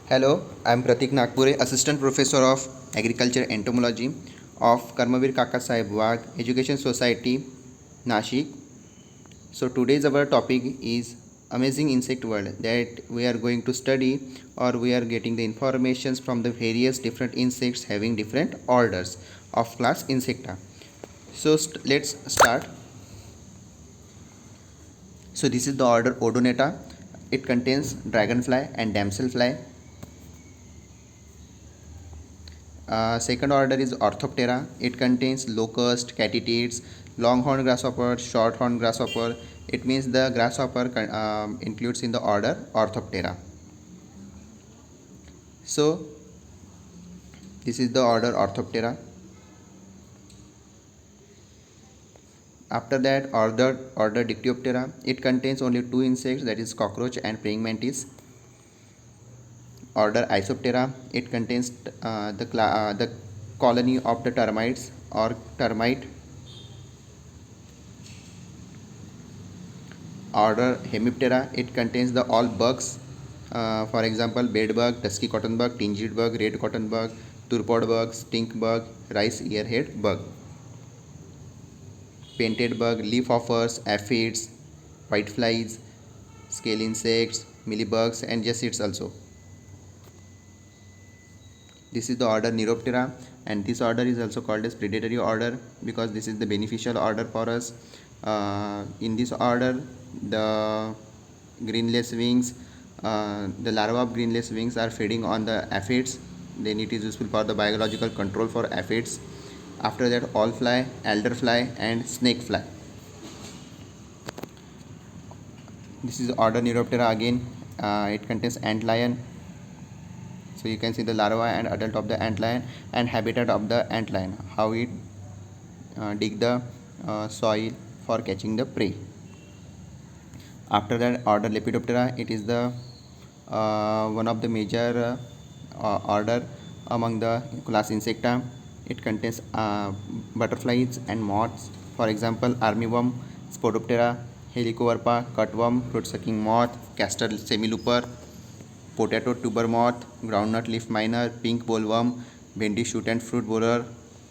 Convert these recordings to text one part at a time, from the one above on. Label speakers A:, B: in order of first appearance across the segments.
A: Hello, I am Pratik Nagpure, Assistant Professor of Agriculture Entomology of Karmavir Kaka Saheb Wagh Education Society, Nashik. So today's our topic is amazing insect world, that we are going to study or we are getting the informations from the various different insects having different orders of class Insecta. So let's start. So this is the order Odonata. It contains dragonfly and damselfly. Second order is Orthoptera. It contains locust, katydids, longhorn grasshopper, shorthorn grasshopper. It means the grasshopper includes in the order Orthoptera. So this is the order Orthoptera. After that, order Dictyoptera. It contains only two insects, that is cockroach and praying mantis. Order Isoptera. It contains the colony of the termites or termite. Order Hemiptera. It contains the all bugs, for example bed bug, dusky cotton bug, tinged bug, red cotton bug, turpod bug, stink bug, rice earhead bug, painted bug, leaf hoppers, aphids, whiteflies, scale insects, mealybugs and jassids also. This is the order Neuroptera, and this order is also called as predatory order because this is the beneficial order for us. In this order, the green lacewings, the larvae of green lacewings are feeding on the aphids. Then it is useful for the biological control for aphids. After that, all fly, elderfly and snake fly. This is order Neuroptera again. It contains antlion. So you can see the larva and adult of the antlion and habitat of the antlion, how it dig the soil for catching the prey. After that, order Lepidoptera. It is the one of the major order among the class Insecta. It contains butterflies and moths. For example, armyworm, Spodoptera, Helicoverpa, cutworm, fruit-sucking moth, castor semilooper, potato tuber moth, groundnut leaf miner, pink bollworm, bhendi shoot and fruit borer,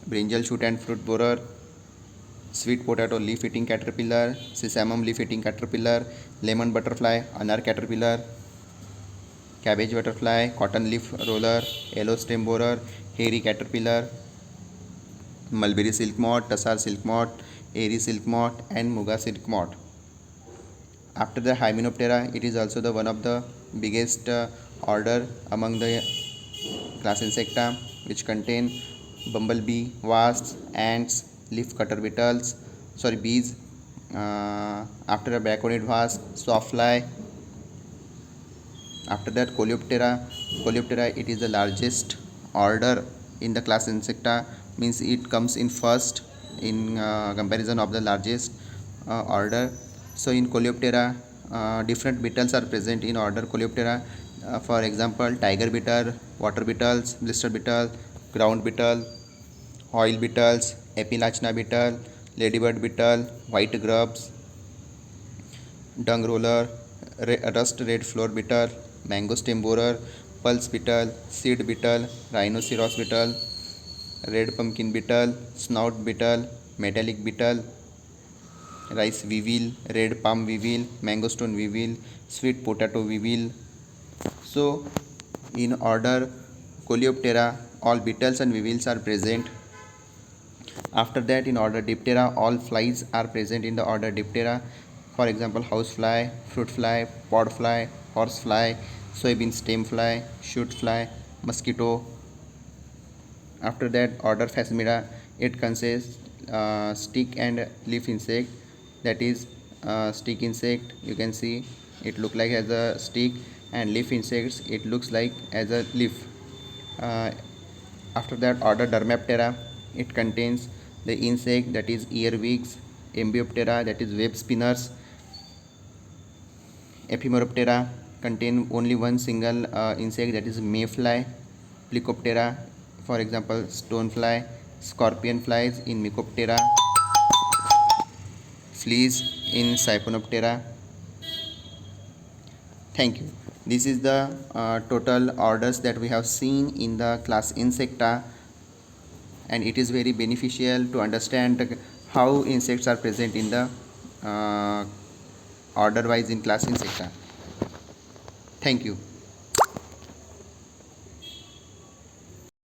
A: brinjal shoot and fruit borer, sweet potato leaf eating caterpillar, sesamum leaf eating caterpillar, lemon butterfly, anar caterpillar, cabbage butterfly, cotton leaf roller, yellow stem borer, hairy caterpillar, mulberry silk moth, tassar silk moth, airy silk moth and muga silk moth. After the Hymenoptera, it is also the one of the biggest order among the class Insecta, which contain bumblebee, wasps, ants, leaf cutter bees. After a braconid wasp, sawfly. After that, Coleoptera, it is the largest order in the class Insecta, means it comes in first in comparison of the largest order. So in Coleoptera, different beetles are present in order Coleoptera. For example, tiger beetle, water beetles, blister beetle, ground beetle, oil beetles, Epilachna beetle, ladybird beetle, white grubs, dung roller, rust red floor beetle, mango stem borer, pulse beetle, seed beetle, rhinoceros beetle, red pumpkin beetle, snout beetle, metallic beetle, rice weevil, red palm weevil, mangostone weevil, sweet potato weevil. So in order Coleoptera, all beetles and weevils are present. After that, in order Diptera, all flies are present in the order Diptera. For example, housefly, fruit fly, pod fly, horse fly, soybean stem fly, shoot fly, mosquito. After that, order Phasmida, it consists stick and leaf insect, that is stick insect, you can see it look like as a stick, and leaf insects, it looks like as a leaf. After that, order Dermaptera, it contains the insect, that is earwigs, Embioptera, that is web spinners, Ephemeroptera contain only one single insect, that is mayfly, Plecoptera, for example stonefly, scorpion flies in Mycoptera, fleas in Siphonoptera. Thank you. This is the total orders that we have seen in the class Insecta, and it is very beneficial to understand how insects are present in the order wise in class Insecta. Thank you.